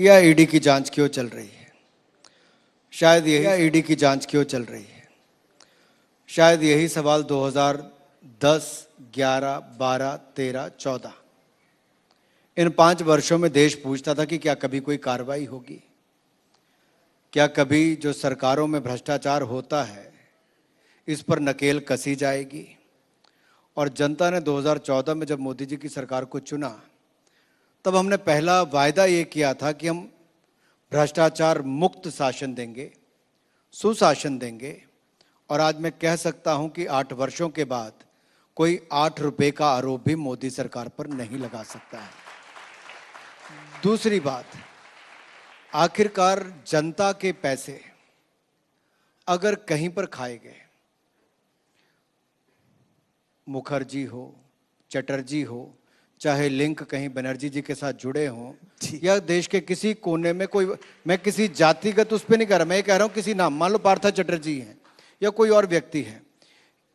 या ईडी की जांच क्यों चल रही है? शायद यही ईडी की जांच क्यों चल रही है? शायद यही सवाल 2010, 11, 12, 13, 14 इन 5 वर्षों में देश पूछता था कि क्या कभी कोई कार्रवाई होगी? क्या कभी जो सरकारों में भ्रष्टाचार होता है इस पर नकेल कसी जाएगी? और जनता ने 2014 में जब मोदी जी की सरकार को चुना तब हमने पहला वायदा ये किया था कि हम भ्रष्टाचार मुक्त शासन देंगे, सुशासन देंगे। और आज मैं कह सकता हूं कि 8 वर्षों के बाद कोई 8 रुपए का आरोप भी मोदी सरकार पर नहीं लगा सकता है। दूसरी बात, आखिरकार जनता के पैसे अगर कहीं पर खाए गए, मुखर्जी हो, चटर्जी हो, चाहे लिंक कहीं बनर्जी जी के साथ जुड़े हों या देश के किसी कोने में कोई, मैं किसी जातिगत उस पर नहीं कह रहा, मैं ये कह रहा हूं किसी नाम, मान लो पार्था चटर्जी हैं या कोई और व्यक्ति है,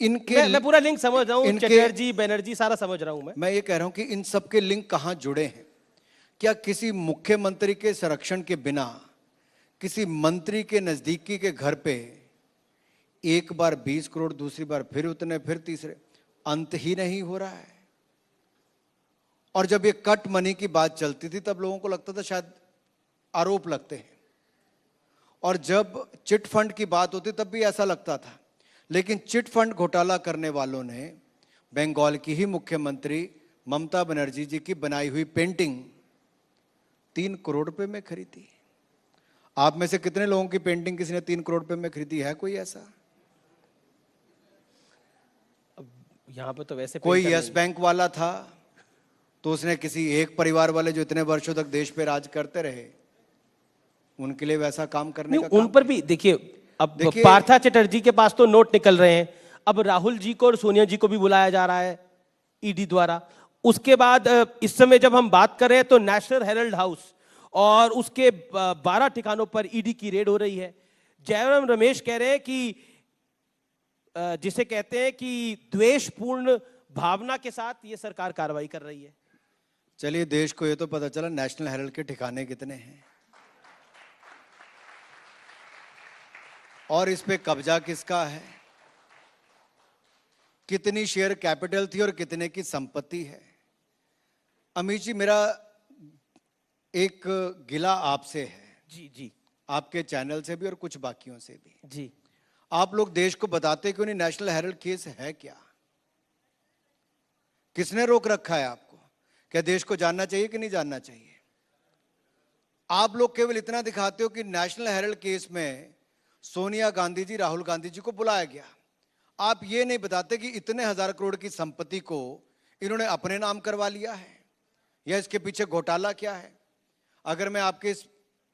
इनके मैं पूरा लिंक समझ रहा हूं, चटर्जी बनर्जी सारा समझ रहा हूं। मैं ये कह रहा हूं कि इन सब के लिंक कहां जुड़े हैं? क्या किसी मुख्यमंत्री के संरक्षण के बिना किसी मंत्री के नजदीकी के घर पे एक बार 20 करोड़, दूसरी बार फिर उतने, फिर तीसरे, अंत ही नहीं हो रहा है? और जब ये कट मनी की बात चलती थी तब लोगों को लगता था शायद आरोप लगते हैं, और जब चिट फंड की बात होती तब भी ऐसा लगता था। लेकिन चिट फंड घोटाला करने वालों ने बंगाल की ही मुख्यमंत्री ममता बनर्जी जी की बनाई हुई पेंटिंग 3 करोड़ रुपए में खरीदी। आप में से कितने लोगों की पेंटिंग किसी ने 3 करोड़ रुपए में खरीदी है? कोई ऐसा? यहां पर तो वैसे कोई यस बैंक वाला था तो उसने किसी एक परिवार वाले जो इतने वर्षों तक देश पे राज करते रहे उनके लिए वैसा काम करने का उन पर भी देखिए, अब पार्था चटर्जी के पास तो नोट निकल रहे हैं, अब राहुल जी को और सोनिया जी को भी बुलाया जा रहा है ईडी द्वारा। उसके बाद इस समय जब हम बात करें तो नेशनल हेराल्ड हाउस और उसके 12 ठिकानों पर ईडी की रेड हो रही है। जयराम रमेश कह रहे हैं कि जिसे कहते हैं कि द्वेषपूर्ण भावना के साथ ये सरकार कार्रवाई कर रही है। चलिए, देश को ये तो पता चला नेशनल हेराल्ड के ठिकाने कितने हैं और इस पे कब्जा किसका है, कितनी शेयर कैपिटल थी और कितने की संपत्ति है। अमित जी, मेरा एक गिला आपसे है, जी, आपके चैनल से भी और कुछ बाकियों से भी। जी, आप लोग देश को बताते क्यों नहीं नेशनल हेराल्ड केस है क्या? किसने रोक रखा है आपको? क्या देश को जानना चाहिए कि नहीं जानना चाहिए? आप लोग केवल इतना दिखाते हो कि नेशनल हेराल्ड केस में सोनिया गांधी जी, राहुल गांधी जी को बुलाया गया। आप ये नहीं बताते कि इतने हजार करोड़ की संपत्ति को इन्होंने अपने नाम करवा लिया है या इसके पीछे घोटाला क्या है। अगर मैं आपके इस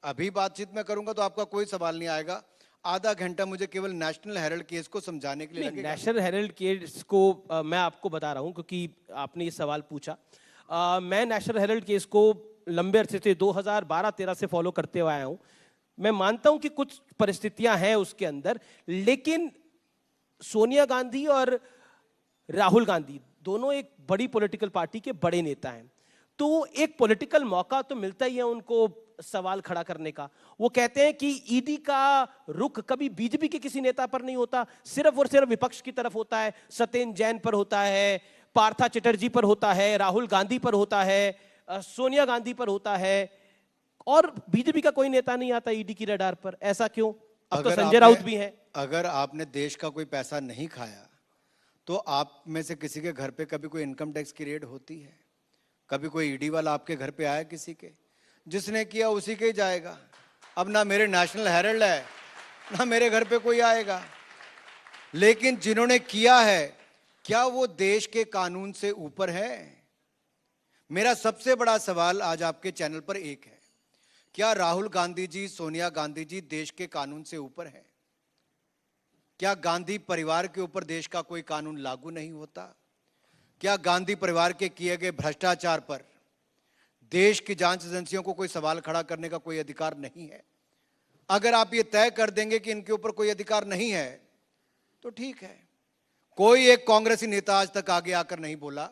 अभी बातचीत में करूंगा तो आपका कोई सवाल नहीं आएगा। आधा घंटा मुझे केवल नेशनल हेराल्ड केस को समझाने के लिए लगेगा। नेशनल हेराल्ड केस को मैं आपको बता रहा हूं क्योंकि आपने ये सवाल पूछा। मैं नेशनल हेराल्ड केस को लंबे अरसे से 2012-13 से फॉलो करते हुए आया हूं। मैं मानता हूं कि कुछ परिस्थितियां हैं उसके अंदर, लेकिन सोनिया गांधी और राहुल गांधी दोनों एक बड़ी पॉलिटिकल पार्टी के बड़े नेता हैं, तो एक पॉलिटिकल मौका तो मिलता ही है उनको सवाल खड़ा करने का। वो कहते हैं कि ईडी का रुख कभी बीजेपी के किसी नेता पर नहीं होता, सिर्फ और सिर्फ विपक्ष की तरफ होता है। सत्येंद्र जैन पर होता है, पार्था चटर्जी पर होता है, राहुल गांधी पर होता है, सोनिया गांधी पर होता है, और बीजेपी का कोई नेता नहीं आता ईडी की रडार पर। ऐसा क्यों? अब तो संजय राउत भी हैं। अगर आपने देश का कोई पैसा नहीं खाया तो आप में से किसी के घर पे कभी कोई इनकम टैक्स की रेड होती है? कभी कोई ईडी वाला आपके घर पे आया किसी के? जिसने किया उसी के ही जाएगा। अब ना मेरे नेशनल हेराल्ड है ना मेरे घर पे कोई आएगा, लेकिन जिन्होंने किया है क्या वो देश के कानून से ऊपर है? मेरा सबसे बड़ा सवाल आज आपके चैनल पर एक है, क्या राहुल गांधी जी, सोनिया गांधी जी देश के कानून से ऊपर है? क्या गांधी परिवार के ऊपर देश का कोई कानून लागू नहीं होता? क्या गांधी परिवार के किए गए भ्रष्टाचार पर देश की जांच एजेंसियों को कोई सवाल खड़ा करने का कोई अधिकार नहीं है? अगर आप ये तय कर देंगे कि इनके ऊपर कोई अधिकार नहीं है तो ठीक है। कोई एक कांग्रेसी नेता आज तक आगे आकर नहीं बोला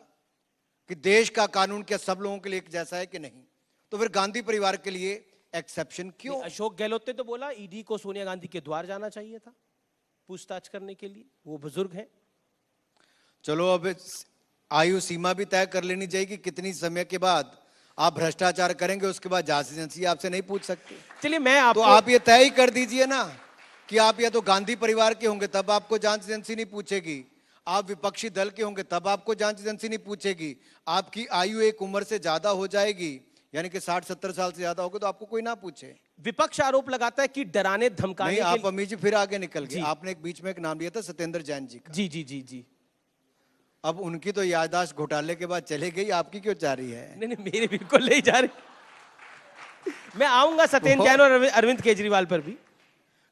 कि देश का कानून क्या सब लोगों के लिए एक जैसा है कि नहीं। तो फिर गांधी परिवार के लिए एक्सेप्शन क्यों? अशोक गहलोत ने तो बोला ईडी को सोनिया गांधी के द्वार जाना चाहिए था पूछताछ करने के लिए, वो बुजुर्ग हैं। चलो अब आयु सीमा भी तय कर लेनी चाहिए कि कितनी समय के बाद आप भ्रष्टाचार करेंगे, उसके बाद जांच एजेंसी आपसे नहीं पूछ सकती। चलिए मैं तो आपको आप ये तय ही कर दीजिए ना कि आप या तो गांधी परिवार के होंगे तब आपको जांच एजेंसी नहीं पूछेगी, आप विपक्षी दल के होंगे तब आपको जांच एजेंसी नहीं पूछेगी, आपकी आयु एक उम्र से ज्यादा हो जाएगी यानी कि 60-70 साल से ज्यादा होगे तो आपको कोई ना पूछे। विपक्ष आरोप लगाता है कि डराने धमकाने नहीं, के आप अमीर जी फिर आगे निकल गए। जी। आपने एक बीच में एक नाम लिया था सत्येंद्र जैन जी का। जी जी जी जी। अब उनकी तो याददाश्त घोटाले के बाद चले गई, आपकी क्यों जा रही है? नहीं नहीं, मेरे बिल्कुल नहीं जा रही। मैं आऊंगा सत्येंद्र जैन और अरविंद केजरीवाल पर भी,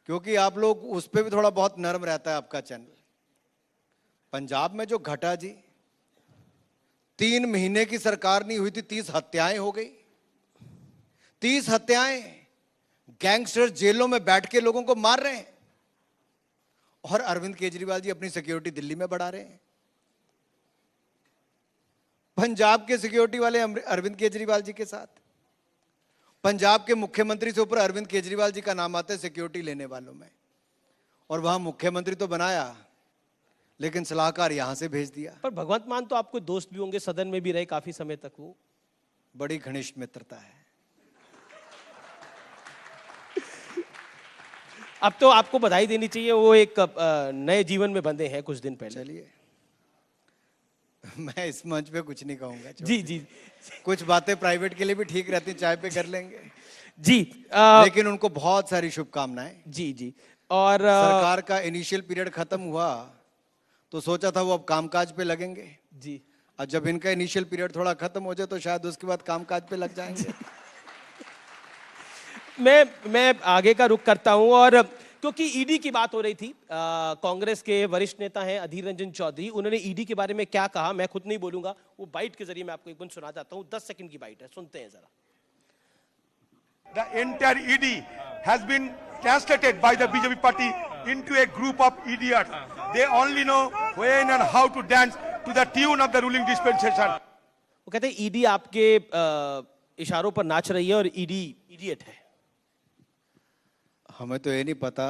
क्योंकि आप लोग उस पर भी थोड़ा बहुत नरम रहता है आपका चैनल। पंजाब में जो घटा जी, 3 महीने की सरकार नहीं हुई थी, 30 हत्याएं हो गई। 30 हत्याएं, गैंगस्टर जेलों में बैठ के लोगों को मार रहे हैं और अरविंद केजरीवाल जी अपनी सिक्योरिटी दिल्ली में बढ़ा रहे हैं। पंजाब के सिक्योरिटी वाले अरविंद केजरीवाल जी के साथ, पंजाब के मुख्यमंत्री से ऊपर अरविंद केजरीवाल जी का नाम आता है सिक्योरिटी लेने वालों में, और वहां मुख्यमंत्री तो बनाया लेकिन सलाहकार यहां से भेज दिया। पर भगवंत मान तो आपको दोस्त भी होंगे, सदन में भी रहे काफी समय तक वो। बड़ी घनिष्ठ मित्रता है। अब तो आपको बधाई देनी चाहिए, वो एक नए जीवन में बंधे हैं कुछ दिन पहले। चलिए, मैं इस मंच पे कुछ नहीं कहूंगा। जी जी कुछ बातें प्राइवेट के लिए भी ठीक रहती, चाय पे कर लेंगे जी। लेकिन उनको बहुत सारी शुभकामनाएं। जी जी। और सरकार का इनिशियल पीरियड खत्म हुआ तो सोचा था वो अब कामकाज पे लगेंगे जी। और जब इनका इनिशियल पीरियड थोड़ा खत्म हो जाए तो शायद उसके बाद कामकाज पे लग जाएंगे। मैं आगे का रुख करता हूं, और क्योंकि ईडी की बात हो रही थी, कांग्रेस के वरिष्ठ नेता हैं अधीर रंजन चौधरी, उन्होंने ईडी के बारे में क्या कहा मैं खुद नहीं बोलूंगा, वो बाइट के जरिए मैं आपको एक बार सुना जाता हूं। 10 सेकंड की बाइट है, सुनते हैं जरा। The entire ED has been translated by the BJP party into a group of idiots. They only know when and how to dance to the tune of the ruling dispensation. वो कहते हैं ED आपके इशारों पर नाच रही है और ईडी इडियट है। हमें तो ये नहीं पता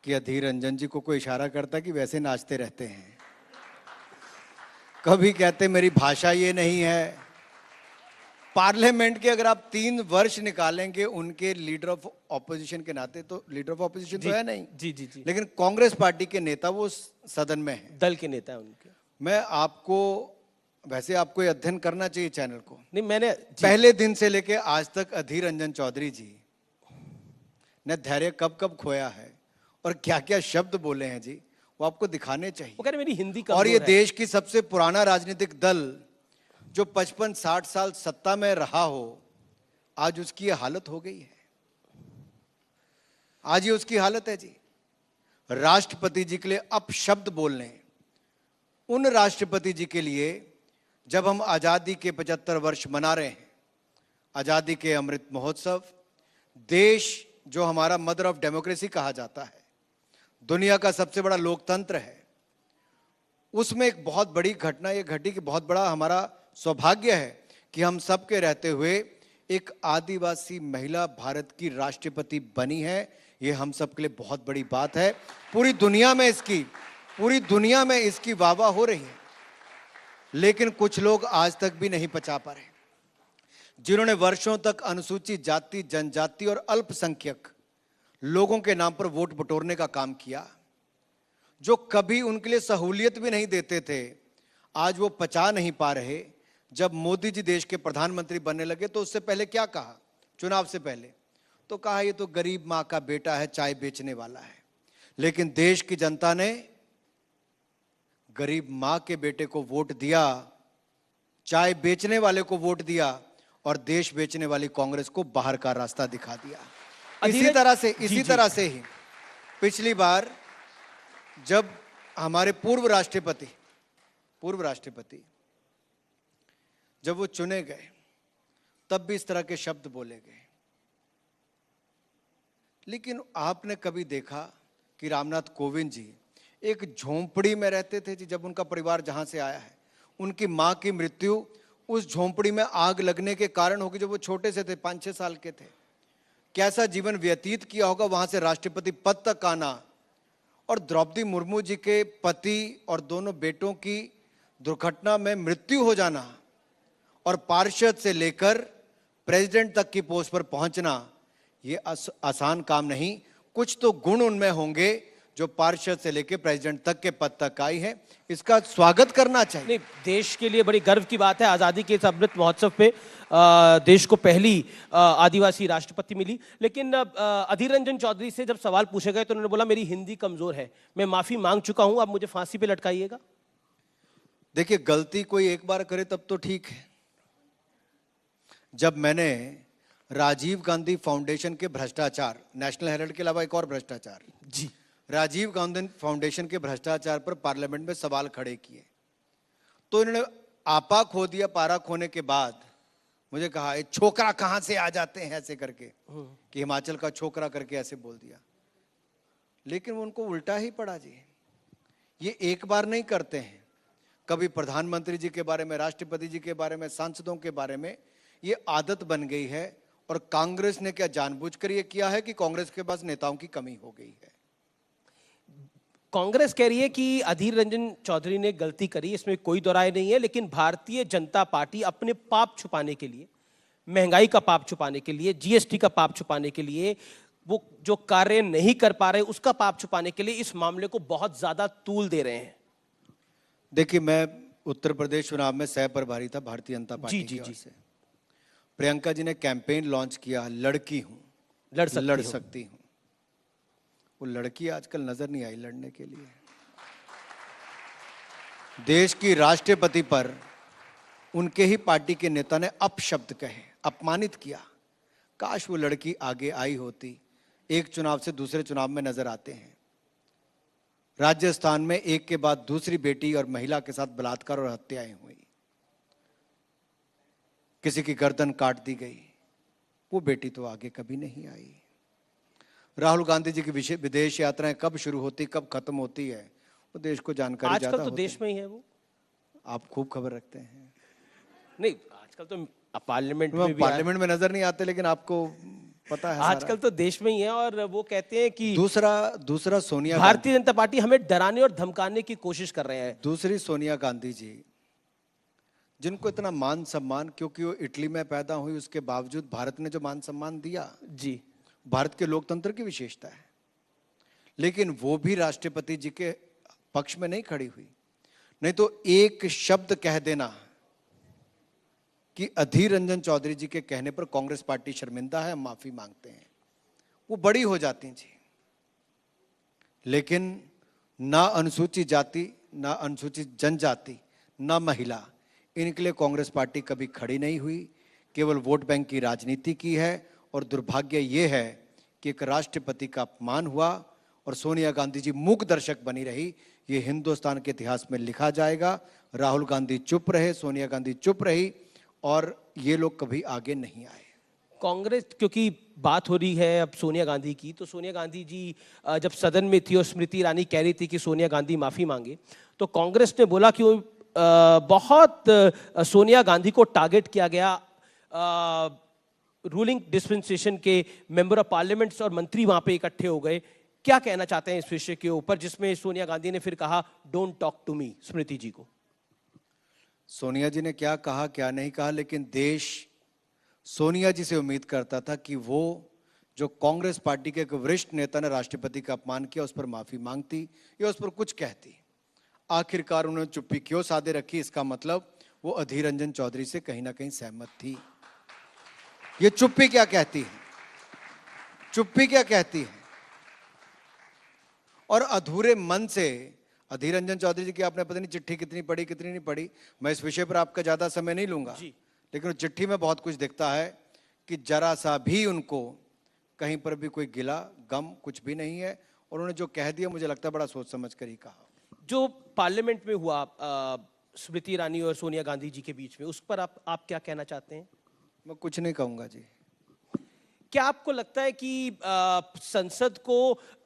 कि अधीर रंजन जी को कोई इशारा करता कि वैसे नाचते रहते हैं। कभी कहते मेरी भाषा ये नहीं है। पार्लियामेंट के अगर आप 3 वर्ष निकालेंगे उनके लीडर ऑफ ऑपोजिशन के नाते, तो लीडर ऑफ ऑपोजिशन तो है नहीं। जी जी जी। लेकिन कांग्रेस पार्टी के नेता वो सदन में है, दल के नेता है उनके। मैं आपको, वैसे आपको ये अध्ययन करना चाहिए चैनल को। नहीं, मैंने पहले दिन से लेके आज तक अधीर रंजन चौधरी जी ने धैर्य कब कब खोया है और क्या क्या शब्द बोले हैं जी, वो आपको दिखाने चाहिए। वो कह रहे मेरी हिंदी और ये कमजोर है। देश की सबसे पुराना राजनीतिक दल जो 55-60 साल सत्ता में रहा हो, आज उसकी ये हालत हो गई है। आज ये उसकी हालत है जी। राष्ट्रपति जी के लिए अपशब्द बोलने, उन राष्ट्रपति जी के लिए जब हम आजादी के 75 वर्ष मना रहे हैं, आजादी के अमृत महोत्सव, देश जो हमारा मदर ऑफ डेमोक्रेसी कहा जाता है, दुनिया का सबसे बड़ा लोकतंत्र है, उसमें एक बहुत बड़ी घटना ये घटी कि बहुत बड़ा हमारा सौभाग्य है कि हम सबके रहते हुए एक आदिवासी महिला भारत की राष्ट्रपति बनी है। ये हम सब के लिए बहुत बड़ी बात है। पूरी दुनिया में इसकी वाहवाही हो रही है, लेकिन कुछ लोग आज तक भी नहीं पचा पा रहे, जिन्होंने वर्षों तक अनुसूचित जाति, जनजाति और अल्पसंख्यक लोगों के नाम पर वोट बटोरने का काम किया, जो कभी उनके लिए सहूलियत भी नहीं देते थे, आज वो पचा नहीं पा रहे। जब मोदी जी देश के प्रधानमंत्री बनने लगे तो उससे पहले क्या कहा, चुनाव से पहले तो कहा ये तो गरीब माँ का बेटा है, चाय बेचने वाला है। लेकिन देश की जनता ने गरीब माँ के बेटे को वोट दिया, चाय बेचने वाले को वोट दिया और देश बेचने वाली कांग्रेस को बाहर का रास्ता दिखा दिया। इसी तरह से ही पिछली बार जब हमारे पूर्व राष्ट्रपति जब वो चुने गए, तब भी इस तरह के शब्द बोले गए। लेकिन आपने कभी देखा कि रामनाथ कोविंद जी एक झोंपड़ी में रहते थे जी, जब उनका परिवार जहां से आया है, उनकी मां की मृत्यु उस झोंपड़ी में आग लगने के कारण होगी जब वो छोटे से थे, 5-6 साल के थे। कैसा जीवन व्यतीत किया होगा, वहां से राष्ट्रपति पद तक आना, और द्रौपदी मुर्मू जी के पति और दोनों बेटों की दुर्घटना में मृत्यु हो जाना, और पार्षद से लेकर प्रेसिडेंट तक की पोस्ट पर पहुंचना, ये आसान काम नहीं। कुछ तो गुण उनमें होंगे जो पार्षद से लेकर प्रेसिडेंट तक के पद तक आई है, इसका स्वागत करना चाहिए। नहीं, देश के लिए बड़ी गर्व की बात है, आजादी के इस अमृत महोत्सव पे देश को पहली आदिवासी राष्ट्रपति मिली। लेकिन अधीर रंजन चौधरी से जब सवाल पूछे गए तो उन्होंने बोला मेरी हिंदी कमजोर है, मैं माफी मांग चुका हूं, अब मुझे फांसी पे लटकाइएगा। देखिए, गलती कोई एक बार करे तब तो ठीक है। जब मैंने राजीव गांधी फाउंडेशन के भ्रष्टाचार, नेशनल हेराल्ड के अलावा एक और भ्रष्टाचार जी, राजीव गांधी फाउंडेशन के भ्रष्टाचार पर पार्लियामेंट में सवाल खड़े किए, तो इन्होंने आपा खो दिया। पारा खोने के बाद मुझे कहा ये छोकरा कहां से आ जाते हैं ऐसे करके, कि हिमाचल का छोकरा करके ऐसे बोल दिया। लेकिन वो उनको उल्टा ही पड़ा जी। ये एक बार नहीं करते हैं, कभी प्रधानमंत्री जी के बारे में, राष्ट्रपति जी के बारे में, सांसदों के बारे में, ये आदत बन गई है। और कांग्रेस ने क्या जानबूझकर ये किया है कि कांग्रेस के पास नेताओं की कमी हो गई है? कांग्रेस कह रही है कि अधीर रंजन चौधरी ने गलती करी, इसमें कोई दो राय नहीं है, लेकिन भारतीय जनता पार्टी अपने पाप छुपाने के लिए, महंगाई का पाप छुपाने के लिए, जीएसटी का पाप छुपाने के लिए, वो जो कार्य नहीं कर पा रहे उसका पाप छुपाने के लिए इस मामले को बहुत ज्यादा तूल दे रहे हैं। देखिए, मैं उत्तर प्रदेश चुनाव में सह प्रभारी था भारतीय जनता पार्टी की ओर से। प्रियंका जी ने कैंपेन लॉन्च किया, लड़की हूं, लड़ सकती हूं। वो लड़की आजकल नजर नहीं आई लड़ने के लिए। देश की राष्ट्रपति पर उनके ही पार्टी के नेता ने अपशब्द कहे, अपमानित किया। काश वो लड़की आगे आई होती। एक चुनाव से दूसरे चुनाव में नजर आते हैं। राजस्थान में एक के बाद दूसरी बेटी और महिला के साथ बलात्कार और हत्याएं हुई, किसी की गर्दन काट दी गई। वो बेटी तो आगे कभी नहीं आई। राहुल गांधी जी की विदेश यात्राएं कब शुरू होती, कब खत्म होती है, वो देश को जानकारी ज्यादा आजकल तो होती देश में ही है वो। आप खूब खबर रखते हैं। नहीं, आजकल तो पार्लियामेंट में भी पार्लियामेंट में नजर नहीं आते, लेकिन आपको पता है आजकल तो देश में ही है। और वो कहते हैं कि दूसरा सोनिया भारतीय जनता पार्टी हमें डराने और धमकाने की कोशिश कर रहे हैं। दूसरी सोनिया गांधी जी, जिनको इतना मान सम्मान, क्योंकि वो इटली में पैदा हुई, उसके बावजूद भारत ने जो मान सम्मान दिया, जी, भारत के लोकतंत्र की विशेषता है। लेकिन वो भी राष्ट्रपति जी के पक्ष में नहीं खड़ी हुई। नहीं तो एक शब्द कह देना कि अधीर रंजन चौधरी जी के कहने पर कांग्रेस पार्टी शर्मिंदा है, हम माफी मांगते हैं, वो बड़ी हो जाती जी। लेकिन ना अनुसूचित जाति, ना अनुसूचित जनजाति, ना महिला, इनके लिए कांग्रेस पार्टी कभी खड़ी नहीं हुई। केवल वोट बैंक की राजनीति की है। और दुर्भाग्य ये है कि एक राष्ट्रपति का अपमान हुआ और सोनिया गांधी जी मूक दर्शक बनी रही। ये हिंदुस्तान के इतिहास में लिखा जाएगा। राहुल गांधी चुप रहे, सोनिया गांधी चुप रही, और ये लोग कभी आगे नहीं आए। कांग्रेस, क्योंकि बात हो रही है अब सोनिया गांधी की, तो सोनिया गांधी जी जब सदन में थी और स्मृति ईरानी कह रही थी कि सोनिया गांधी माफी मांगे, तो कांग्रेस ने बोला कि बहुत सोनिया गांधी को टारगेट किया गया। रूलिंग डिस्पेंसेशन के मेंबर ऑफ पार्लियामेंट्स और मंत्री वहां पे इकट्ठे हो गए। क्या कहना चाहते हैं इस विषय के ऊपर, जिसमें सोनिया गांधी ने फिर कहा डोंट टॉक टू मी स्मृति जी को? सोनिया जी ने क्या कहा क्या नहीं कहा, लेकिन देश सोनिया जी से उम्मीद करता था कि वो, जो कांग्रेस पार्टी के एक वरिष्ठ नेता ने राष्ट्रपति का अपमान किया, उस पर माफी मांगती या उस पर कुछ कहती। आखिरकार उन्होंने चुप्पी क्यों साधे रखी? इसका मतलब वो अधीर रंजन चौधरी से कहीं ना कहीं सहमत थी। ये चुप्पी क्या कहती है? चुप्पी क्या कहती है? और अधूरे मन से अधीर रंजन चौधरी जी की आपने पता नहीं चिट्ठी कितनी पढ़ी कितनी नहीं पढ़ी, मैं इस विषय पर आपका ज्यादा समय नहीं लूंगा, लेकिन उस चिट्ठी में बहुत कुछ दिखता है कि जरा सा भी उनको कहीं पर भी कोई गिला गम कुछ भी नहीं है। और उन्होंने जो कह दिया, मुझे लगता है बड़ा सोच समझ कर ही कहा। जो पार्लियामेंट में हुआ स्मृति ईरानी और सोनिया गांधी जी के बीच में, उस पर आप क्या कहना चाहते हैं? मैं कुछ नहीं कहूंगा जी। क्या आपको लगता है कि संसद को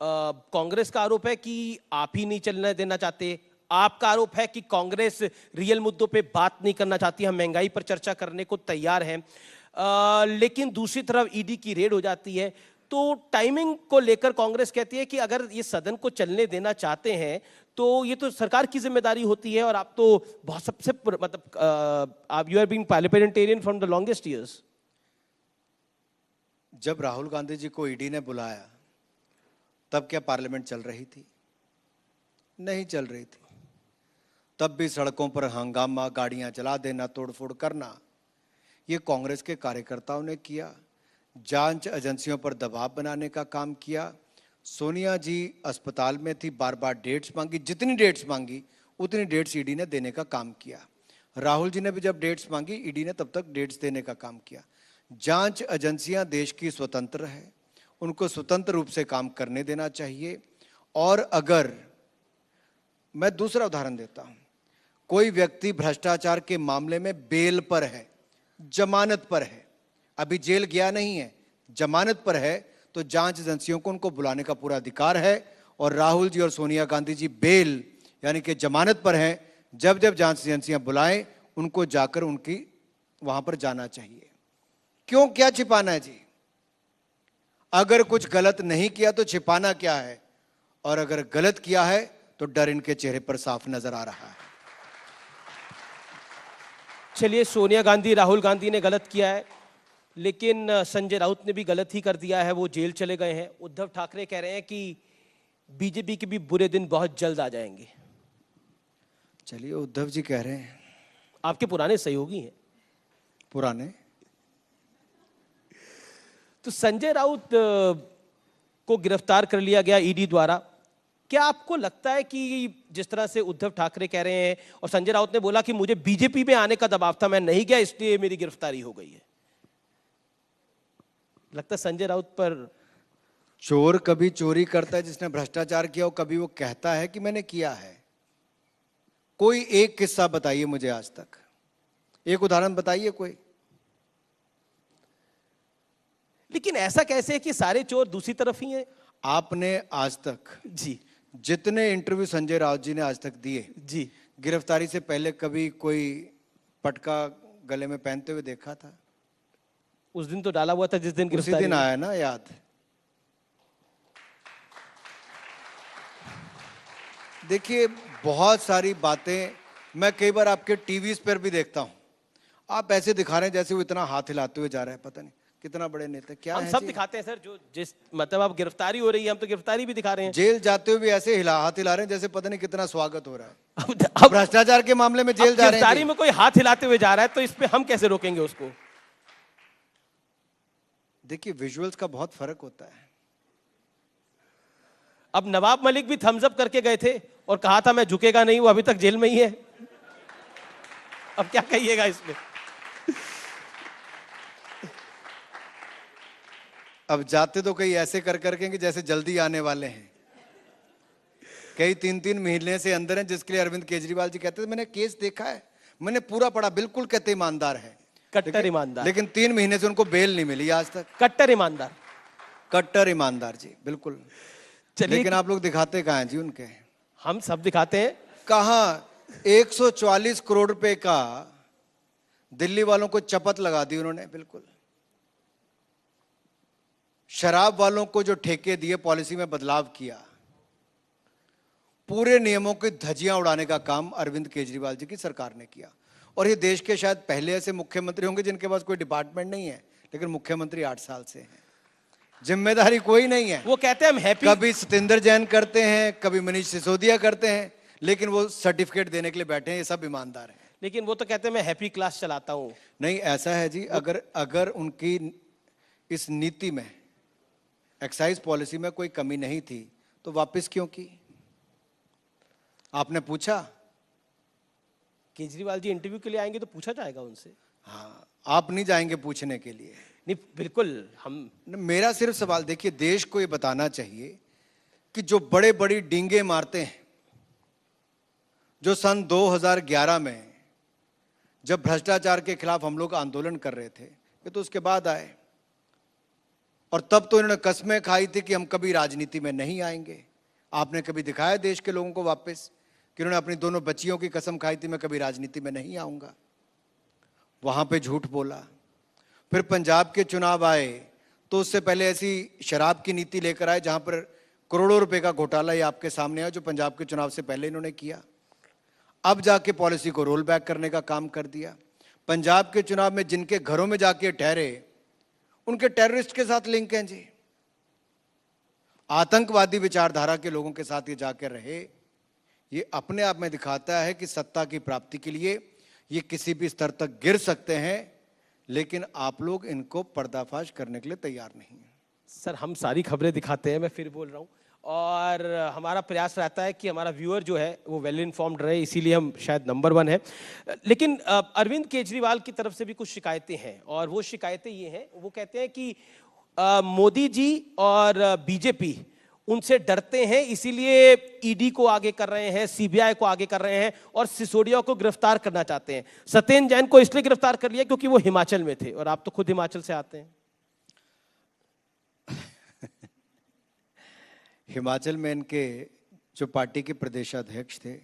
कांग्रेस का आरोप है कि आप ही नहीं चलने देना चाहते, आपका आरोप है कि कांग्रेस रियल मुद्दों पे बात नहीं करना चाहती, हम महंगाई पर चर्चा करने को तैयार हैं, लेकिन दूसरी तरफ ईडी की रेड हो जाती है। तो टाइमिंग को लेकर कांग्रेस कहती है कि अगर ये सदन को चलने देना चाहते हैं तो ये तो सरकार की जिम्मेदारी होती है, और आप तो बहुत सबसे मतलब आप you are being parliamentarian from the longest years. जब राहुल गांधी जी को ईडी ने बुलाया तब क्या पार्लियामेंट चल रही थी? नहीं चल रही थी। तब भी सड़कों पर हंगामा, गाड़ियां जला देना, तोड़फोड़ करना, ये कांग्रेस के कार्यकर्ताओं ने किया। जांच एजेंसियों पर दबाव बनाने का काम किया। सोनिया जी अस्पताल में थी, बार बार डेट्स मांगी, जितनी डेट्स मांगी उतनी डेट्स ईडी ने देने का काम किया। राहुल जी ने भी जब डेट्स मांगी, ईडी ने तब तक डेट्स देने का काम किया। जांच एजेंसियां देश की स्वतंत्र है, उनको स्वतंत्र रूप से काम करने देना चाहिए। और अगर मैं दूसरा उदाहरण देता हूं, कोई व्यक्ति भ्रष्टाचार के मामले में बेल पर है, जमानत पर है, अभी जेल गया नहीं है, जमानत पर है, तो जांच एजेंसियों को उनको बुलाने का पूरा अधिकार है। और राहुल जी और सोनिया गांधी जी बेल यानी कि जमानत पर हैं, जब जब जांच एजेंसियां बुलाएं उनको जाकर उनकी वहां पर जाना चाहिए। क्यों, क्या छिपाना है जी? अगर कुछ गलत नहीं किया तो छिपाना क्या है? और अगर गलत किया है तो डर इनके चेहरे पर साफ नजर आ रहा है। चलिए, सोनिया गांधी, राहुल गांधी ने गलत किया है, लेकिन संजय राउत ने भी गलत ही कर दिया है, वो जेल चले गए हैं। उद्धव ठाकरे कह रहे हैं कि बीजेपी के भी बुरे दिन बहुत जल्द आ जाएंगे। चलिए, उद्धव जी कह रहे हैं, आपके पुराने सहयोगी हैं। पुराने? तो संजय राउत को गिरफ्तार कर लिया गया ईडी द्वारा। क्या आपको लगता है कि जिस तरह से उद्धव ठाकरे कह रहे हैं और संजय राउत ने बोला कि मुझे बीजेपी में आने का दबाव था, मैं नहीं गया इसलिए मेरी गिरफ्तारी हो गई है, लगता है संजय राउत पर? चोर कभी चोरी करता है जिसने भ्रष्टाचार किया, और कभी वो कहता है कि मैंने किया है। कोई एक किस्सा बताइए मुझे आज तक, एक उदाहरण बताइए कोई। लेकिन ऐसा कैसे है कि सारे चोर दूसरी तरफ ही हैं? आपने आज तक जी जितने इंटरव्यू संजय राउत जी ने आज तक दिए, जी, गिरफ्तारी से पहले कभी कोई पटका गले में पहनते हुए देखा था? उस दिन तो डाला हुआ था जिस दिन उसी गिरफ्तारी दिन आया ना, याद? देखिए, बहुत सारी बातें मैं कई बार आपके टीवी पर भी देखता हूं, आप ऐसे दिखा रहे हैं जैसे वो इतना हाथ हिलाते हुए जा रहे हैं, पता नहीं कितना बड़े नेता क्या हम है सब जी? दिखाते हैं सर, जो जिस मतलब अब गिरफ्तारी हो रही है हम तो गिरफ्तारी भी दिखा रहे हैं। जेल जाते हुए भी ऐसे हाथ हिला रहे हैं जैसे पता नहीं कितना स्वागत हो रहा है। अब भ्रष्टाचार के मामले में जेल जा रहे हैं गिरफ्तारी जी। में कोई हाथ हिलाते हुए जा रहा है तो इस पे हम कैसे रोकेंगे उसको? देखिए, विजुअल्स का बहुत फर्क होता है। अब नवाब मलिक भी थम्स अप करके गए थे और कहा था मैं झुकेगा नहीं, वो अभी तक जेल में ही है। अब क्या कहिएगा इसमें? अब जाते तो कई ऐसे कर करके कि जैसे जल्दी आने वाले हैं। कई 3-3 महीने से अंदर हैं, जिसके लिए अरविंद केजरीवाल जी कहते थे मैंने केस देखा है, मैंने पूरा पढ़ा, बिल्कुल कहते ईमानदार है, कट्टर ईमानदार। लेकिन 3 महीने से उनको बेल नहीं मिली आज तक। कट्टर ईमानदार, कट्टर ईमानदार जी, बिल्कुल। चलिए, लेकिन आप लोग दिखाते कहाँ हैं जी उनके? हम सब दिखाते हैं। कहाँ 144 करोड़ रुपए का दिल्ली वालों को चपत लगा दी उन्होंने, बिल्कुल। शराब वालों को जो ठेके दिए, पॉलिसी में बदलाव किया, पूरे नियमों की धज्जियां उड़ाने का काम अरविंद केजरीवाल जी की सरकार ने किया। और ये देश के शायद पहले ऐसे मुख्यमंत्री होंगे जिनके पास कोई डिपार्टमेंट नहीं है, लेकिन मुख्यमंत्री 8 साल से हैं, जिम्मेदारी कोई नहीं है। वो कहते हैं हम हैप्पी, कभी सत्येंद्र जैन करते हैं, कभी मनीष सिसोदिया करते हैं, लेकिन वो सर्टिफिकेट देने के लिए बैठे हैं, ये सब ईमानदार हैं। लेकिन वो तो कहते हैं मैं हैप्पी क्लास चलाता हूं। नहीं, ऐसा है जी, अगर उनकी इस नीति में, एक्साइज पॉलिसी में कोई कमी नहीं थी तो वापस क्यों की? आपने पूछा? केजरीवाल जी इंटरव्यू के लिए आएंगे तो पूछा जाएगा उनसे। हाँ, आप नहीं जाएंगे पूछने के लिए? नहीं, बिल्कुल। हम मेरा सिर्फ सवाल, देखिए, देश को ये बताना चाहिए कि जो बड़े बड़ी डींगे मारते हैं, जो सन 2011 में जब भ्रष्टाचार के खिलाफ हम लोग आंदोलन कर रहे थे, ये तो उसके बाद आए, और तब तो इन्होंने कस्में खाई थी कि हम कभी राजनीति में नहीं आएंगे। आपने कभी दिखाया देश के लोगों को वापस? कि उन्होंने अपनी दोनों बच्चियों की कसम खाई थी मैं कभी राजनीति में नहीं आऊंगा, वहां पे झूठ बोला। फिर पंजाब के चुनाव आए तो उससे पहले ऐसी शराब की नीति लेकर आए जहां पर करोड़ों रुपए का घोटाला ये आपके सामने आया, जो पंजाब के चुनाव से पहले इन्होंने किया। अब जाके पॉलिसी को रोल बैक करने का काम कर दिया। पंजाब के चुनाव में जिनके घरों में जाके ठहरे उनके टेररिस्ट के साथ लिंक हैं जी, आतंकवादी विचारधारा के लोगों के साथ ये जाकर रहे। ये अपने आप में दिखाता है कि सत्ता की प्राप्ति के लिए ये किसी भी स्तर तक गिर सकते हैं, लेकिन आप लोग इनको पर्दाफाश करने के लिए तैयार नहीं हैं। सर हम सारी खबरें दिखाते हैं, मैं फिर बोल रहा हूँ, और हमारा प्रयास रहता है कि हमारा व्यूअर जो है वो वेल इन्फॉर्म्ड रहे, इसीलिए हम शायद नंबर 1 है। लेकिन अरविंद केजरीवाल की तरफ से भी कुछ शिकायतें हैं, और वो शिकायतें ये हैं, वो कहते हैं कि मोदी जी और बीजेपी उनसे डरते हैं, इसीलिए ईडी को आगे कर रहे हैं, सीबीआई को आगे कर रहे हैं, और सिसोदिया को गिरफ्तार करना चाहते हैं। सत्येंद्र जैन को इसलिए गिरफ्तार कर लिया क्योंकि वो हिमाचल में थे, और आप तो खुद हिमाचल से आते हैं। हिमाचल में इनके जो पार्टी के प्रदेशाध्यक्ष थे,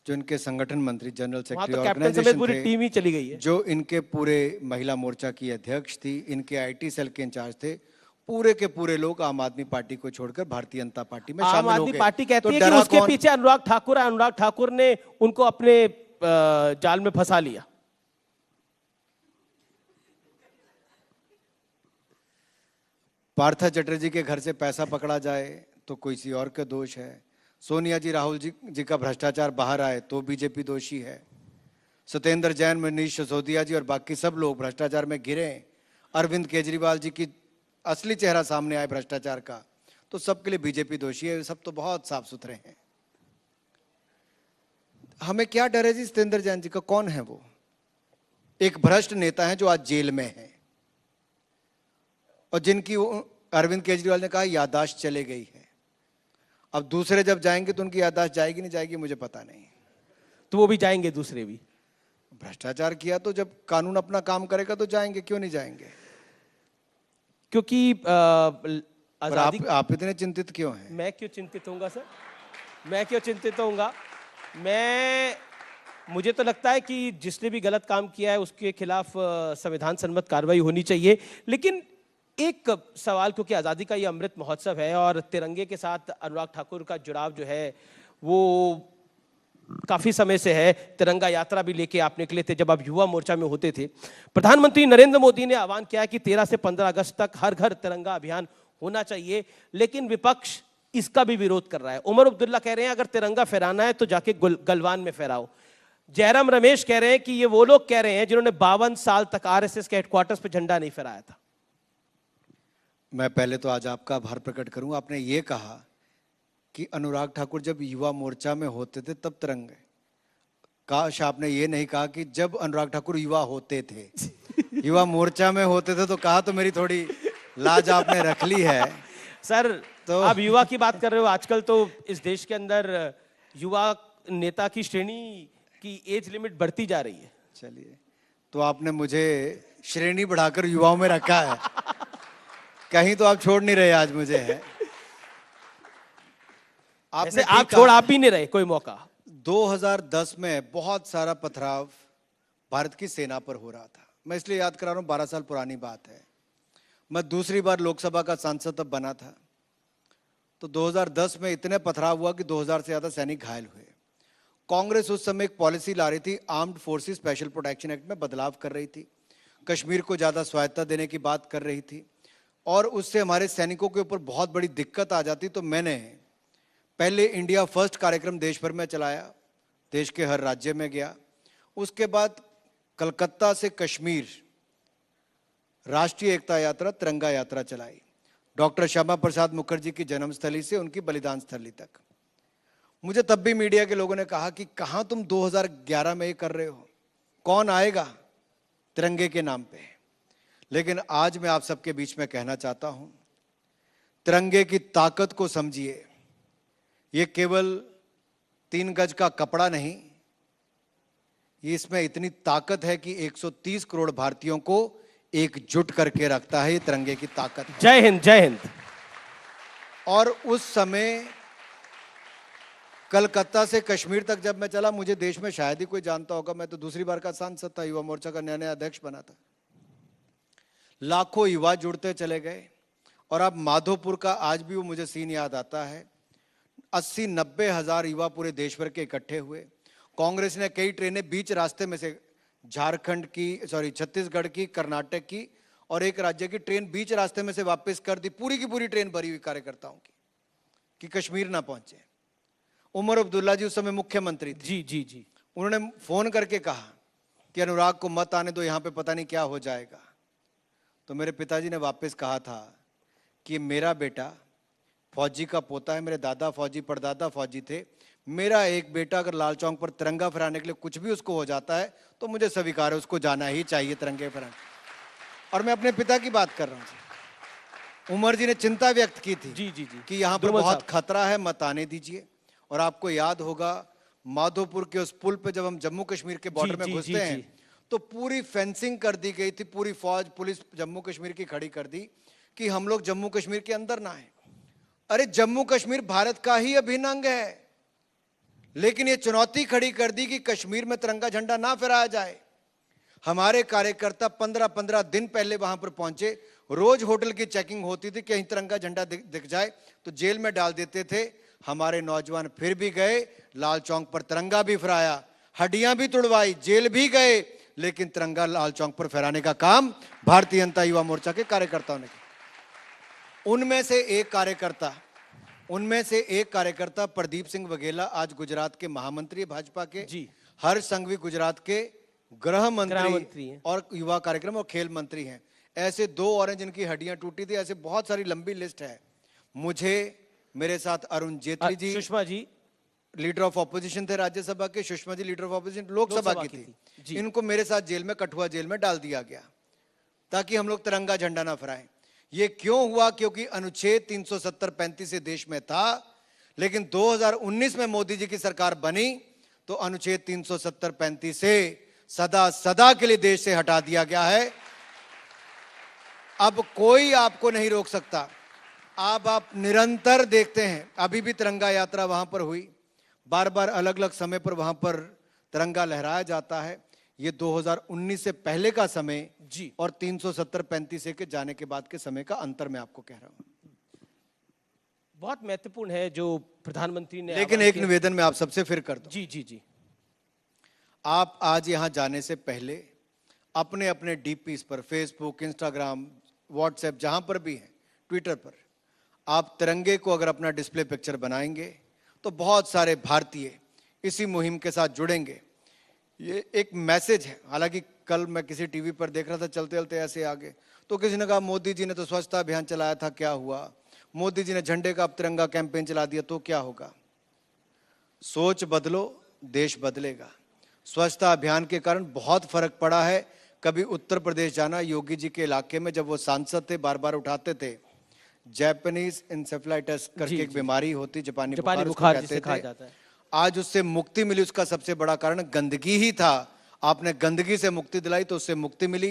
जो इनके संगठन मंत्री, जनरल सेक्रेटरी, तो कैप्टन समेत पूरी टीम ही चली गई है, जो इनके पूरे महिला मोर्चा की अध्यक्ष थी, इनके आईटी सेल के इंचार्ज थे, पूरे के पूरे लोग आम आदमी पार्टी को छोड़कर भारतीय जनता पार्टी में शामिल हो गए। आम आदमी पार्टी कहती तो है कि उसके पीछे अनुराग ठाकुर है, अनुराग ठाकुर ने उनको अपने जाल में फंसा लिया। पार्था चटर्जी के घर से पैसा पकड़ा जाए तो किसी और का दोष है, सोनिया जी राहुल जी का भ्रष्टाचार बाहर आए तो बीजेपी दोषी है, सत्येंद्र जैन, मनीष सिसोदिया जी और बाकी सब लोग भ्रष्टाचार में घिरे, अरविंद केजरीवाल जी की असली चेहरा सामने आए भ्रष्टाचार का, तो सबके लिए बीजेपी दोषी है। सब तो बहुत साफ सुथरे हैं। हमें क्या डर है जी सत्येंद्र जैन जी का? कौन है वो? एक भ्रष्ट नेता है जो आज जेल में है, और जिनकी अरविंद केजरीवाल ने कहा याददाश्त चले गई है। अब दूसरे जब जाएंगे तो उनकी याददाश्त जाएगी नहीं जाएगी मुझे पता नहीं, तो वो भी जाएंगे, दूसरे भी। भ्रष्टाचार किया तो जब कानून अपना काम करेगा तो जाएंगे, क्यों नहीं जाएंगे? क्योंकि आजादी आप इतने चिंतित क्यों हैं? मैं क्यों चिंतित होऊंगा सर? मैं क्यों चिंतित होऊंगा? मुझे तो लगता है कि जिसने भी गलत काम किया है उसके खिलाफ संविधान सम्मत कार्रवाई होनी चाहिए। लेकिन एक सवाल, क्योंकि आज़ादी का ये अमृत महोत्सव है और तिरंगे के साथ अनुराग ठाकुर का जुड़ाव जो है वो काफी समय से है। तिरंगा यात्रा भी लेके आप निकले थे जब आप युवा मोर्चा में होते थे। प्रधानमंत्री नरेंद्र मोदी ने आह्वान किया कि 13 से 15 अगस्त तक हर घर तिरंगा अभियान होना चाहिए, लेकिन विपक्ष इसका भी विरोध कर रहा है। उमर अब्दुल्ला कह रहे हैं अगर तिरंगा फहराना है तो जाके गलवान में फहराओ। जयराम रमेश कह रहे हैं कि ये वो लोग कह रहे हैं जिन्होंने 52 साल तक आरएसएस के हेडक्वार्टर्स पे झंडा नहीं फहराया था। मैं पहले तो आज आपका आभार प्रकट करूं, आपने ये कहा कि अनुराग ठाकुर जब युवा मोर्चा में होते थे तब तिरंगे, काश आपने ये नहीं कहा कि जब अनुराग ठाकुर युवा होते थे। युवा मोर्चा में होते थे तो कहा तो मेरी थोड़ी लाज आपने रख ली है सर। तो आप युवा की बात कर रहे हो, आजकल तो इस देश के अंदर युवा नेता की श्रेणी की एज लिमिट बढ़ती जा रही है। चलिए, तो आपने मुझे श्रेणी बढ़ाकर युवाओं में रखा है, कहीं तो आप छोड़ नहीं रहे आज मुझे है। आप छोड़ आप ही नहीं रहे कोई मौका। 2010 में बहुत सारा पथराव भारत की सेना पर हो रहा था। मैं इसलिए याद करा रहा हूं, 12 साल पुरानी बात है। मैं दूसरी बार लोकसभा का सांसद तब बना था, तो 2010 में इतने पथराव हुआ कि 2000 से ज्यादा सैनिक घायल हुए। कांग्रेस उस समय एक पॉलिसी ला रही थी, armed forces special protection act में बदलाव कर रही थी, कश्मीर को ज्यादा स्वायत्तता देने की बात कर रही थी, और उससे हमारे सैनिकों के ऊपर बहुत बड़ी दिक्कत आ जाती। तो मैंने पहले इंडिया फर्स्ट कार्यक्रम देश भर में चलाया, देश के हर राज्य में गया। उसके बाद कलकत्ता से कश्मीर राष्ट्रीय एकता यात्रा, तिरंगा यात्रा चलाई, डॉक्टर श्यामा प्रसाद मुखर्जी की जन्मस्थली से उनकी बलिदान स्थली तक। मुझे तब भी मीडिया के लोगों ने कहा कि कहां तुम 2011 में ये कर रहे हो, कौन आएगा तिरंगे के नाम पे। लेकिन आज मैं आप सबके बीच में कहना चाहता हूं, तिरंगे की ताकत को समझिए। ये केवल 3 गज का कपड़ा नहीं, ये इसमें इतनी ताकत है कि 130 करोड़ भारतीयों को एकजुट करके रखता है। ये तिरंगे की ताकत है। जय हिंद, जय हिंद। और उस समय कलकत्ता से कश्मीर तक जब मैं चला, मुझे देश में शायद ही कोई जानता होगा, मैं तो दूसरी बार का सांसद था, युवा मोर्चा का नया नया अध्यक्ष बना था। लाखों युवा जुड़ते चले गए और अब माधोपुर का आज भी वो मुझे सीन याद आता है। 80-90 हजार युवा पूरे देश भर के इकट्ठे हुए। कांग्रेस ने कई ट्रेनें बीच रास्ते में से झारखंड की, छत्तीसगढ़ की, कर्नाटक की और एक राज्य की ट्रेन बीच रास्ते में से वापस कर दी। पूरी की पूरी ट्रेन भरी हुई कार्यकर्ताओं की कि कश्मीर ना पहुंचे। उमर अब्दुल्ला जी उस समय मुख्यमंत्री थे। जी जी जी। उन्होंने फोन करके कहा कि अनुराग को मत आने दो, यहां पे पता नहीं क्या हो जाएगा। तो मेरे पिताजी ने वापस कहा था कि मेरा बेटा फौजी का पोता है, मेरे दादा फौजी, परदादा फौजी थे, मेरा एक बेटा अगर लाल चौक पर तिरंगा फहराने के लिए कुछ भी उसको हो जाता है तो मुझे स्वीकार है, उसको जाना ही चाहिए तिरंगे फहराने। और मैं अपने पिता की बात कर रहा हूँ। उमर जी ने चिंता व्यक्त की थी जी जी जी कि यहाँ पर बहुत खतरा है, मत आने दीजिए। और आपको याद होगा माधोपुर के उस पुल पे जब हम जम्मू कश्मीर के बॉर्डर में घुसते हैं तो पूरी फेंसिंग कर दी गई थी, पूरी फौज पुलिस जम्मू कश्मीर की खड़ी कर दी कि हम लोग जम्मू कश्मीर के अंदर ना आए। अरे जम्मू कश्मीर भारत का ही अभिन्न अंग है, लेकिन ये चुनौती खड़ी कर दी कि कश्मीर में तिरंगा झंडा ना फहराया जाए। हमारे कार्यकर्ता 15-15 दिन पहले वहां पर पहुंचे, रोज होटल की चेकिंग होती थी, कहीं तिरंगा झंडा दिख जाए तो जेल में डाल देते थे। हमारे नौजवान फिर भी गए, लाल चौक पर तिरंगा भी फहराया, हड्डियां भी तुड़वाई, जेल भी गए, लेकिन तिरंगा लाल चौक पर फहराने का काम भारतीय जनता युवा मोर्चा के कार्यकर्ताओं ने किया। उनमें से एक कार्यकर्ता प्रदीप सिंह वघेला आज गुजरात के महामंत्री भाजपा के जी, हर्ष संघवी गुजरात के गृह मंत्री और युवा कार्यक्रम और खेल मंत्री हैं। ऐसे दो और हैं जिनकी हड्डियां टूटी थी। ऐसे बहुत सारी लंबी लिस्ट है। मुझे, मेरे साथ Arun Jaitley ji, Sushma ji leader of opposition थे राज्यसभा के, Sushma ji leader of opposition Lok Sabha की थी। इनको मेरे साथ जेल में, कठुआ जेल में डाल दिया गया ताकि हम लोग तिरंगा झंडा ना फहराएं। ये क्यों हुआ? क्योंकि अनुच्छेद 370-35 से देश में था, लेकिन 2019 में मोदी जी की सरकार बनी तो अनुच्छेद 370-35 से सदा सदा के लिए देश से हटा दिया गया है। अब कोई आपको नहीं रोक सकता। आप निरंतर देखते हैं, अभी भी तिरंगा यात्रा वहां पर हुई, बार बार अलग अलग समय पर वहां पर तिरंगा लहराया जाता है। ये 2019 से पहले का समय जी और 370-35 के जाने के बाद के समय का अंतर मैं आपको कह रहा हूं। बहुत महत्वपूर्ण है जो प्रधानमंत्री ने, लेकिन एक निवेदन मैं आप सबसे फिर कर दूं। जी जी जी। आप आज यहां जाने से पहले अपने अपने डीपीज पर, फेसबुक, इंस्टाग्राम, व्हाट्सएप, जहां पर भी है, ट्विटर पर, आप तिरंगे को अगर अपना डिस्प्ले पिक्चर बनाएंगे तो बहुत सारे भारतीय इसी मुहिम के साथ जुड़ेंगे। ये एक मैसेज है। हालांकि कल मैं किसी टीवी पर देख रहा था, चलते चलते ऐसे आगे, तो किसी ने कहा मोदी जी ने तो स्वच्छता अभियान चलाया था, क्या हुआ? मोदी जी ने झंडे का अब तिरंगा कैंपेन चला दिया तो क्या होगा? सोच बदलो, देश बदलेगा। स्वच्छता अभियान के कारण बहुत फर्क पड़ा है। कभी उत्तर प्रदेश जाना, योगी जी के इलाके में जब वो सांसद थे, बार बार उठाते थे, जैपनीज इंसेफ्लाइटिस करके एक बीमारी होती, जापानी बुखार जिसे कहा जाता है। आज उससे मुक्ति मिली। उसका सबसे बड़ा कारण गंदगी ही था। आपने गंदगी से मुक्ति दिलाई तो उससे मुक्ति मिली।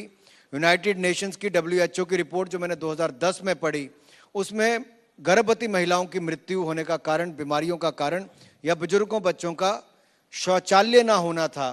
यूनाइटेड नेशंस की WHO की रिपोर्ट जो मैंने 2010 में पढ़ी, उसमें गर्भवती महिलाओं की मृत्यु होने का कारण, बीमारियों का कारण या बुजुर्गों, बच्चों का शौचालय ना होना था।